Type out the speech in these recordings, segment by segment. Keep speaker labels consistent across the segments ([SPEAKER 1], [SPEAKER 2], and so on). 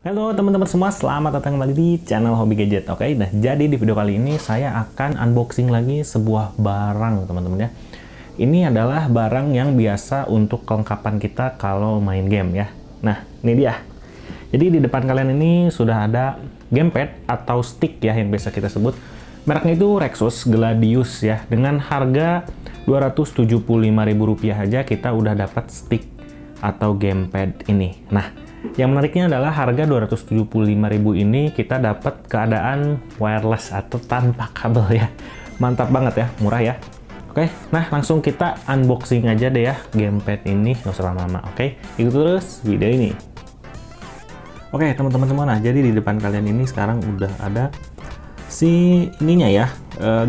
[SPEAKER 1] Halo teman-teman semua, selamat datang kembali di channel Hobi Gadget. Oke, nah jadi di video kali ini saya akan unboxing lagi sebuah barang teman-teman ya. Ini adalah barang yang biasa untuk kelengkapan kita kalau main game ya. Nah, ini dia. Jadi di depan kalian ini sudah ada gamepad atau stick ya yang biasa kita sebut. Mereknya itu Rexus Gladius ya. Dengan harga Rp275.000 aja kita udah dapat stick atau gamepad ini. Nah, yang menariknya adalah harga Rp275.000 ini kita dapat keadaan wireless atau tanpa kabel ya. Mantap banget ya, murah ya. Oke, nah langsung kita unboxing aja deh ya gamepad ini, nggak usah lama-lama. Oke, ikuti terus video ini. Oke teman-teman semua, nah jadi di depan kalian ini sekarang udah ada si ininya ya,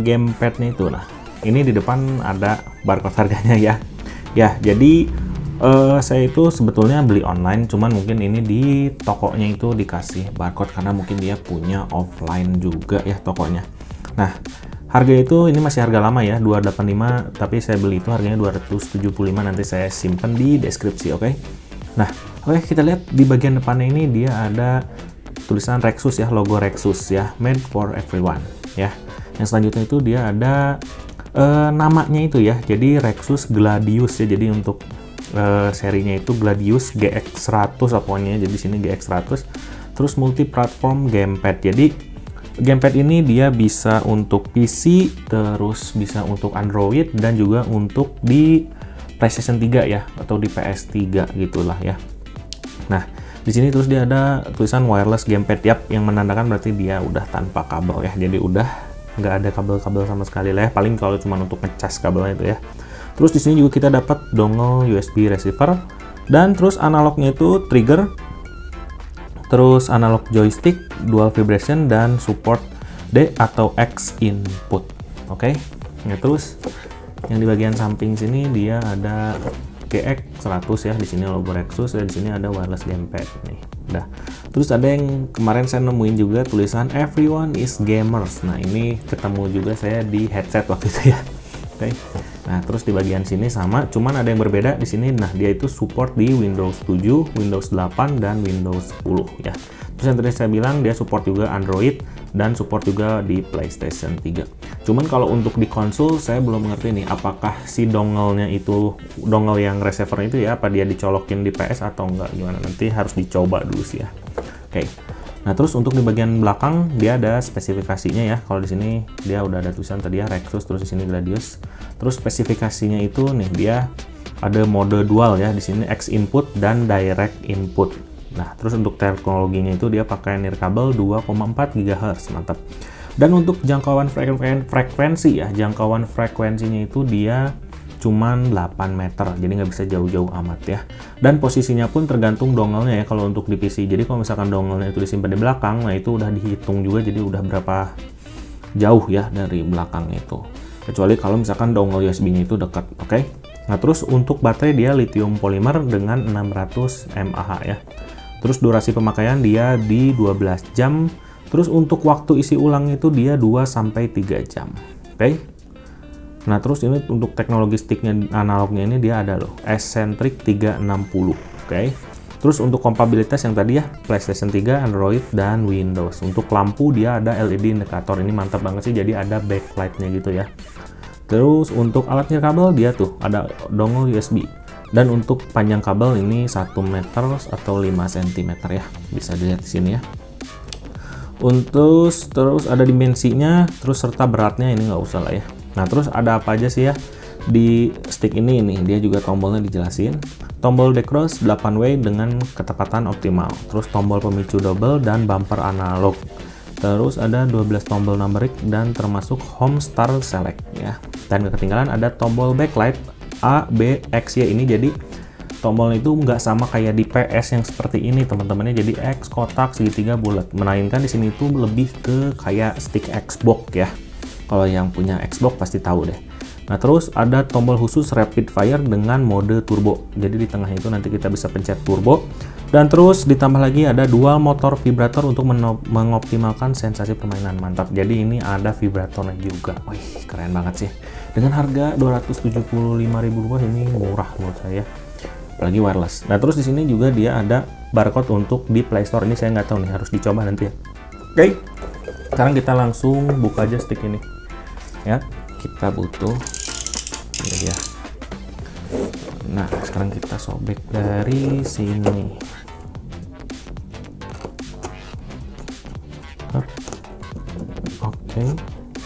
[SPEAKER 1] gamepadnya itu. Nah ini di depan ada barcode harganya ya. Ya jadi saya itu sebetulnya beli online, cuman mungkin ini di tokonya itu dikasih barcode karena mungkin dia punya offline juga ya tokonya. Nah, harga itu ini masih harga lama ya, 285, tapi saya beli itu harganya 275, nanti saya simpan di deskripsi, oke? Nah, oke, kita lihat di bagian depannya ini dia ada tulisan Rexus ya, logo Rexus ya, made for everyone ya. Yang selanjutnya itu dia ada namanya itu ya, jadi Rexus Gladius ya, jadi untuk serinya itu Gladius GX100 pokoknya, jadi sini GX100. Terus multi platform gamepad, jadi gamepad ini dia bisa untuk PC, terus bisa untuk Android, dan juga untuk di PlayStation 3 ya, atau di PS3 gitulah ya. Nah di sini terus dia ada tulisan wireless gamepad, yap, yang menandakan berarti dia udah tanpa kabel ya, jadi udah nggak ada kabel-kabel sama sekali lah ya, paling kalau cuma untuk ngecas kabelnya itu ya. Terus di sini juga kita dapat dongle USB receiver, dan terus analognya itu trigger, terus analog joystick, dual vibration, dan support D atau X input. Oke. Nah, terus yang di bagian samping sini dia ada GX100 ya, di sini logo Rexus, dan di sini ada wireless gamepad nih. Udah. Terus ada yang kemarin saya nemuin juga tulisan everyone is gamers. Nah, ini ketemu juga saya di headset waktu itu ya. Oke. Nah, terus di bagian sini sama, cuman ada yang berbeda di sini. Nah, dia itu support di Windows 7, Windows 8, dan Windows 10 ya. Terus yang tadi saya bilang dia support juga Android dan support juga di PlayStation 3. Cuman kalau untuk di konsol saya belum mengerti nih, apakah si dongle-nya itu dongle yang receiver itu ya, apa dia dicolokin di PS atau enggak, gimana, nanti harus dicoba dulu sih ya. Oke. Nah, terus untuk di bagian belakang dia ada spesifikasinya ya. Kalau di sini dia udah ada tulisan tadi ya Rexus, terus di sini Gladius. Terus spesifikasinya itu nih dia ada mode dual ya, di sini X input dan direct input. Nah, terus untuk teknologinya itu dia pakai nirkabel 2,4 GHz, mantap. Dan untuk jangkauan frekuensi ya, jangkauan frekuensinya itu dia cuman 8 meter, jadi nggak bisa jauh-jauh amat ya. Dan posisinya pun tergantung dongle-nya ya kalau untuk di PC. Jadi kalau misalkan dongle-nya itu disimpan di belakang, nah itu udah dihitung juga, jadi udah berapa jauh ya dari belakang itu. Kecuali kalau misalkan dongle USB-nya itu dekat, oke? Nah, terus untuk baterai dia lithium polymer dengan 600 mAh ya. Terus durasi pemakaian dia di 12 jam. Terus untuk waktu isi ulang itu dia 2-3 jam, oke? Nah, terus ini untuk teknologi sticknya analognya ini dia ada loh, Eccentric 360, oke? Terus untuk kompatibilitas yang tadi ya, PlayStation 3, Android, dan Windows. Untuk lampu dia ada LED indikator, ini mantap banget sih, jadi ada backlight-nya gitu ya. Terus untuk alat nirkabel dia tuh ada dongle USB. Dan untuk panjang kabel ini 1 meter atau 5 cm ya, bisa dilihat di sini ya. Untuk terus ada dimensinya, terus serta beratnya ini nggak usah lah ya. Nah, terus ada apa aja sih ya di stick ini nih, dia juga tombolnya dijelasin. Tombol decross 8 way dengan ketepatan optimal. Terus tombol pemicu double dan bumper analog. Terus ada 12 tombol numeric dan termasuk home start select ya. Dan gak ketinggalan ada tombol backlight A, B, X, Y ini, jadi tombolnya itu nggak sama kayak di PS yang seperti ini teman-temannya, jadi X kotak segitiga bulat, melainkan di sini tuh lebih ke kayak stick Xbox ya. Kalau yang punya Xbox pasti tahu deh. Nah, terus ada tombol khusus rapid fire dengan mode turbo, jadi di tengah itu nanti kita bisa pencet turbo. Dan terus ditambah lagi ada dual motor vibrator untuk mengoptimalkan sensasi permainan, mantap. Jadi ini ada vibratornya juga. Wih, keren banget sih. Dengan harga Rp275.000 ini murah menurut saya, apalagi wireless. Nah, terus di sini juga dia ada barcode untuk di Play Store. Ini saya nggak tahu nih, harus dicoba nanti ya. Oke, sekarang kita langsung buka aja stick ini ya. Kita butuh ini dia. Nah, sekarang kita sobek dari sini. Oke,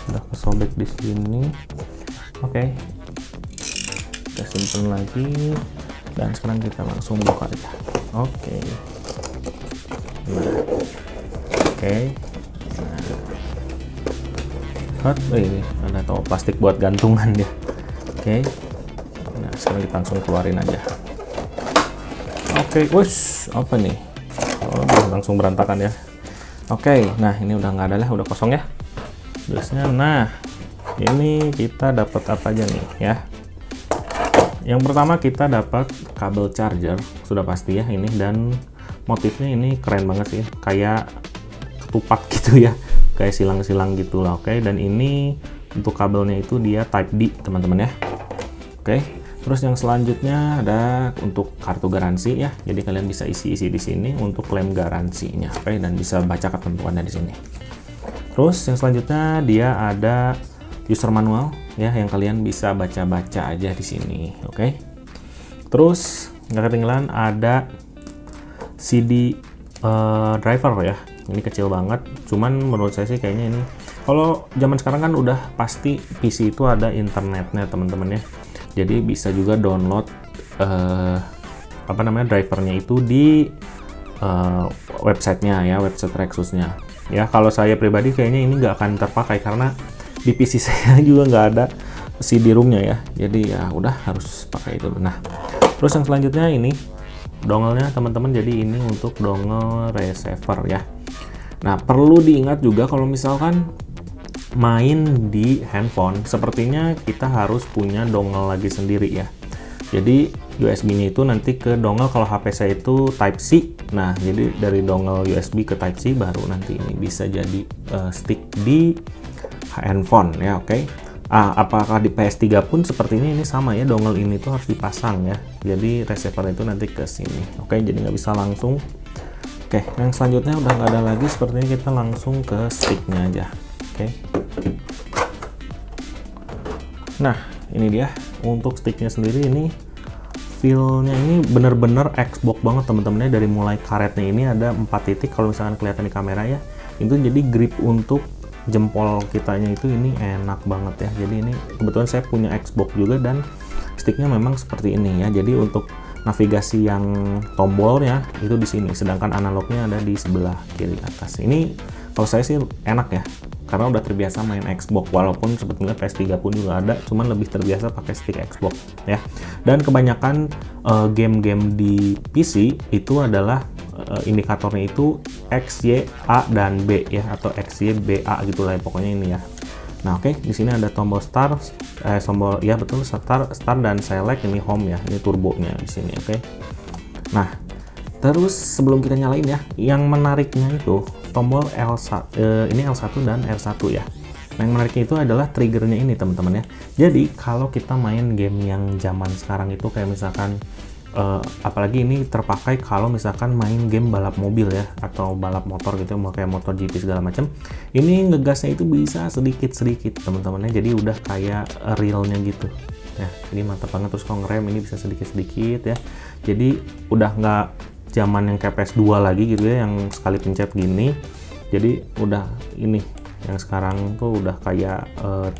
[SPEAKER 1] udah kesobek di sini. Oke, kita simpan lagi dan sekarang kita langsung buka aja. Oke. Nah. Oke. Nah. Ini ada tahu plastik buat gantungan dia. Oke. Nah, sekarang kita langsung keluarin aja. Oke, wush, apa nih? Oh, langsung berantakan ya. Oke, nah ini udah nggak ada lah, udah kosong ya. Biasanya, nah ini kita dapat apa aja nih ya? Yang pertama kita dapat kabel charger, sudah pasti ya ini, dan motifnya ini keren banget sih, kayak ketupat gitu ya, kayak silang-silang gitu lah. Oke, dan ini untuk kabelnya itu dia Type D teman-teman ya. Oke, terus yang selanjutnya ada untuk kartu garansi ya, jadi kalian bisa isi-isi di sini untuk klaim garansinya. Oke, dan bisa baca ketentuannya di sini. Terus yang selanjutnya dia ada user manual ya, yang kalian bisa baca-baca aja di sini. Oke. Terus nggak ketinggalan ada CD driver ya. Ini kecil banget, cuman menurut saya sih kayaknya ini, kalau zaman sekarang kan udah pasti PC itu ada internetnya teman-teman ya. Jadi bisa juga download apa namanya drivernya itu di websitenya ya, website Rexusnya. Ya, kalau saya pribadi kayaknya ini nggak akan terpakai karena di PC saya juga nggak ada CD-ROM-nya ya. Jadi ya udah harus pakai itu. Nah, terus yang selanjutnya ini dongle-nya teman-teman. Jadi ini untuk dongle receiver ya. Nah, perlu diingat juga kalau misalkan main di handphone, sepertinya kita harus punya dongle lagi sendiri ya. Jadi USB-nya itu nanti ke dongle, kalau HP saya itu Type C. Nah, jadi dari dongle USB ke Type C baru nanti ini bisa jadi stick di handphone ya. Oke. Apakah di PS3 pun sepertinya ini sama ya, dongle ini tuh harus dipasang ya. Jadi receiver itu nanti ke sini. Oke, jadi nggak bisa langsung. Oke, yang selanjutnya udah nggak ada lagi, sepertinya kita langsung ke sticknya aja. Oke. Nah, ini dia untuk sticknya sendiri. Ini feel-nya ini bener-bener Xbox banget teman-temannya. Dari mulai karetnya ini ada 4 titik kalau misalkan kelihatan di kamera ya, itu jadi grip untuk jempol kitanya itu ini enak banget ya. Jadi ini kebetulan saya punya Xbox juga dan sticknya memang seperti ini ya. Jadi untuk navigasi yang tombolnya itu di sini, sedangkan analognya ada di sebelah kiri atas. Ini kalau saya sih enak ya, karena udah terbiasa main Xbox, walaupun sebetulnya PS3 pun juga ada, cuman lebih terbiasa pakai stick Xbox ya. Dan kebanyakan game-game di PC itu adalah indikatornya itu X, Y, A, dan B ya, atau X, Y, B, A gitu lah pokoknya ini ya. Nah, oke, di sini ada tombol start, tombol ya betul, start dan select, ini home ya, ini turbonya di sini. Oke. Nah, terus sebelum kita nyalain ya, yang menariknya itu tombol L1, ini L1 dan R1 ya. Nah, yang menariknya itu adalah triggernya ini teman-teman ya. Jadi kalau kita main game yang zaman sekarang itu kayak misalkan apalagi ini terpakai kalau misalkan main game balap mobil ya, atau balap motor gitu, mau kayak motor GP segala macam, ini ngegasnya itu bisa sedikit-sedikit teman-teman ya. Jadi udah kayak realnya gitu ya, jadi mantap banget. Terus kalau ngerem ini bisa sedikit-sedikit ya, jadi udah nggak zaman yang kayak PS2 lagi gitu ya, yang sekali pencet gini. Jadi udah ini yang sekarang tuh udah kayak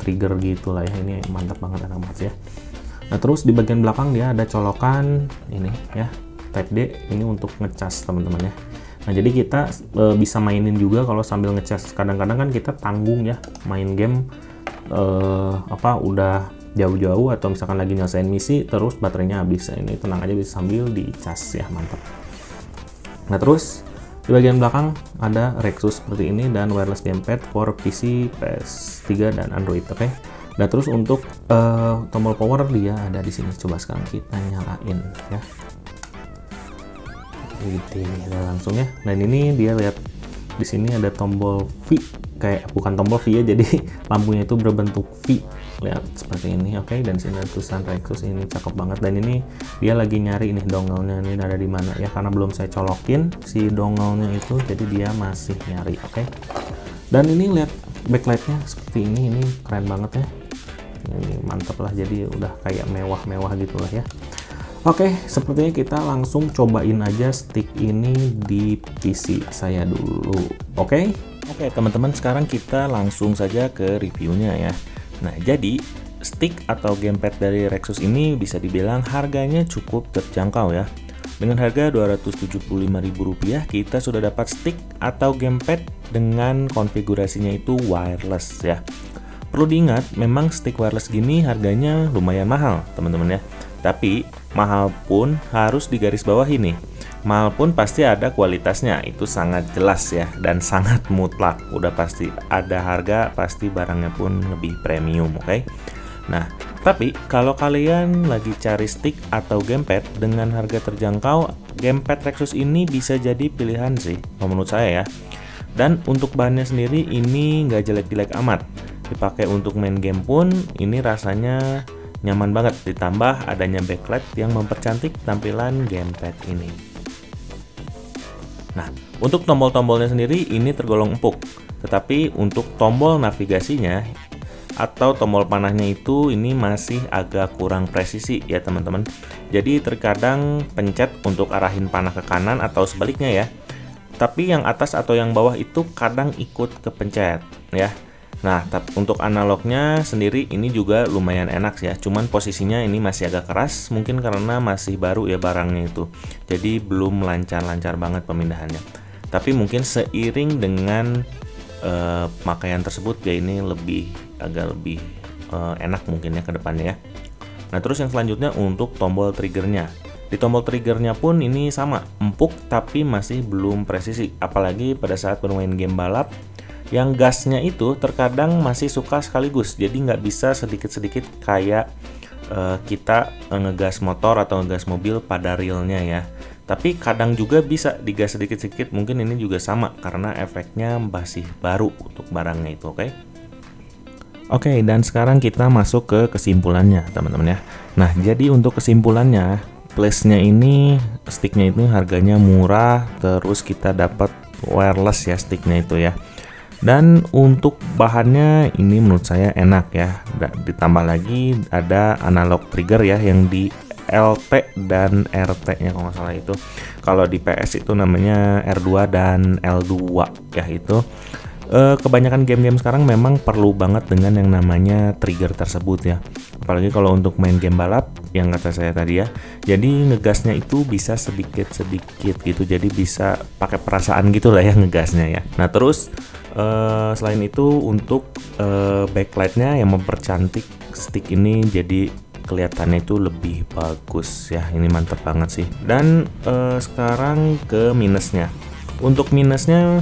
[SPEAKER 1] trigger gitu lah ya. Ini mantap banget, enak banget ya. Nah, terus di bagian belakang dia ada colokan ini ya, Type D, ini untuk ngecas teman-teman ya. Nah, jadi kita bisa mainin juga kalau sambil ngecas. Kadang-kadang kan kita tanggung ya main game udah jauh-jauh atau misalkan lagi nyelesain misi terus baterainya habis. Ini tenang aja, bisa sambil dicas ya, mantap. Nah, terus di bagian belakang ada Rexus seperti ini dan wireless gamepad for PC, PS3 dan Android. Oke. Nah, terus untuk tombol power dia ada di sini. Coba sekarang kita nyalain ya. Ini langsung ya. Nah, ini dia lihat di sini ada tombol V, kayak bukan tombol V ya, jadi lampunya itu berbentuk V lihat seperti ini. Oke, dan sini ada tulisan Rexus, ini cakep banget. Dan ini dia lagi nyari ini dongle-nya ini ada di mana ya, karena belum saya colokin si dongle-nya itu, jadi dia masih nyari. Oke, dan ini lihat backlightnya seperti ini keren banget ya, ini mantap lah, jadi udah kayak mewah-mewah gitulah ya. Oke, sepertinya kita langsung cobain aja stick ini di PC saya dulu. Oke, teman-teman, sekarang kita langsung saja ke reviewnya ya. Nah, jadi stick atau gamepad dari Rexus ini bisa dibilang harganya cukup terjangkau ya. Dengan harga Rp275.000 kita sudah dapat stick atau gamepad dengan konfigurasinya itu wireless ya. Perlu diingat, memang stick wireless gini harganya lumayan mahal teman-teman ya. Tapi mahal pun harus digarisbawahi nih. Mahal pun pasti ada kualitasnya, itu sangat jelas ya, dan sangat mutlak. Udah pasti ada harga, pasti barangnya pun lebih premium, oke? Nah, tapi kalau kalian lagi cari stick atau gamepad dengan harga terjangkau, gamepad Rexus ini bisa jadi pilihan sih, menurut saya ya. Dan untuk bahannya sendiri ini nggak jelek-jelek amat. Dipakai untuk main game pun ini rasanya nyaman banget, ditambah adanya backlight yang mempercantik tampilan gamepad ini. Nah, untuk tombol-tombolnya sendiri ini tergolong empuk, tetapi untuk tombol navigasinya atau tombol panahnya itu ini masih agak kurang presisi ya teman-teman. Jadi terkadang pencet untuk arahin panah ke kanan atau sebaliknya ya, tapi yang atas atau yang bawah itu kadang ikut kepencet ya. Nah, untuk analognya sendiri ini juga lumayan enak ya, cuman posisinya ini masih agak keras, mungkin karena masih baru ya barangnya itu, jadi belum lancar-lancar banget pemindahannya. Tapi mungkin seiring dengan pemakaian tersebut ya ini agak lebih enak mungkin ya ke depannya ya. Nah, terus yang selanjutnya untuk tombol triggernya. Di tombol triggernya pun ini sama, empuk tapi masih belum presisi, apalagi pada saat bermain game balap yang gasnya itu terkadang masih suka sekaligus, jadi nggak bisa sedikit-sedikit kayak kita ngegas motor atau ngegas mobil pada realnya ya. Tapi kadang juga bisa digas sedikit-sedikit, mungkin ini juga sama karena efeknya masih baru untuk barangnya itu, oke? Oke, dan sekarang kita masuk ke kesimpulannya teman-teman ya. Nah, jadi untuk kesimpulannya, plusnya ini sticknya itu harganya murah, terus kita dapat wireless ya sticknya itu ya. Dan untuk bahannya ini menurut saya enak ya, ditambah lagi ada analog trigger ya yang di LT dan RT nya kalau nggak salah itu. Kalau di PS itu namanya R2 dan L2 ya itu. Kebanyakan game-game sekarang memang perlu banget dengan yang namanya trigger tersebut ya, apalagi kalau untuk main game balap yang kata saya tadi ya. Jadi ngegasnya itu bisa sedikit-sedikit gitu, jadi bisa pakai perasaan gitu lah ya ngegasnya ya. Nah, terus selain itu untuk backlightnya yang mempercantik stick ini, jadi kelihatannya itu lebih bagus ya, ini mantap banget sih. Dan sekarang ke minusnya. Untuk minusnya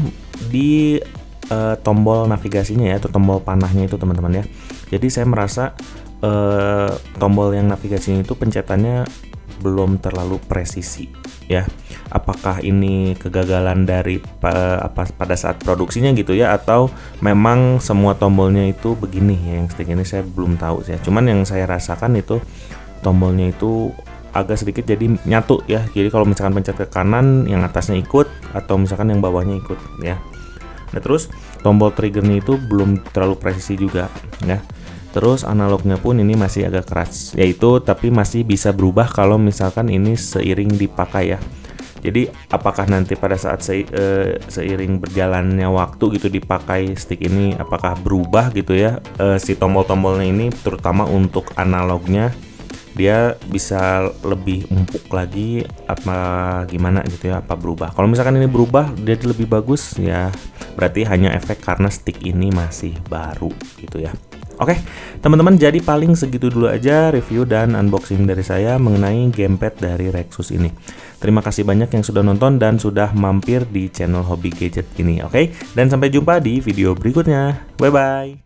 [SPEAKER 1] di tombol navigasinya ya, atau tombol panahnya itu teman-teman ya. Jadi saya merasa tombol yang navigasinya itu pencetannya belum terlalu presisi ya. Apakah ini kegagalan dari pada saat produksinya gitu ya, atau memang semua tombolnya itu begini ya, yang stick ini saya belum tahu ya. Cuman yang saya rasakan itu tombolnya itu agak sedikit jadi nyatu ya. Jadi kalau misalkan pencet ke kanan, yang atasnya ikut, atau misalkan yang bawahnya ikut ya. Nah, terus tombol triggernya itu belum terlalu presisi juga ya. Terus analognya pun ini masih agak keras, yaitu tapi masih bisa berubah kalau misalkan ini seiring dipakai ya. Jadi apakah nanti pada saat seiring berjalannya waktu gitu dipakai stick ini, apakah berubah gitu ya si tombol-tombolnya ini, terutama untuk analognya dia bisa lebih empuk lagi apa gimana gitu ya, apa berubah. Kalau misalkan ini berubah jadi lebih bagus ya, berarti hanya efek karena stick ini masih baru gitu ya. Oke, teman-teman, jadi paling segitu dulu aja review dan unboxing dari saya mengenai gamepad dari Rexus ini. Terima kasih banyak yang sudah nonton dan sudah mampir di channel Hobi Gadget ini. Oke, dan sampai jumpa di video berikutnya. Bye-bye.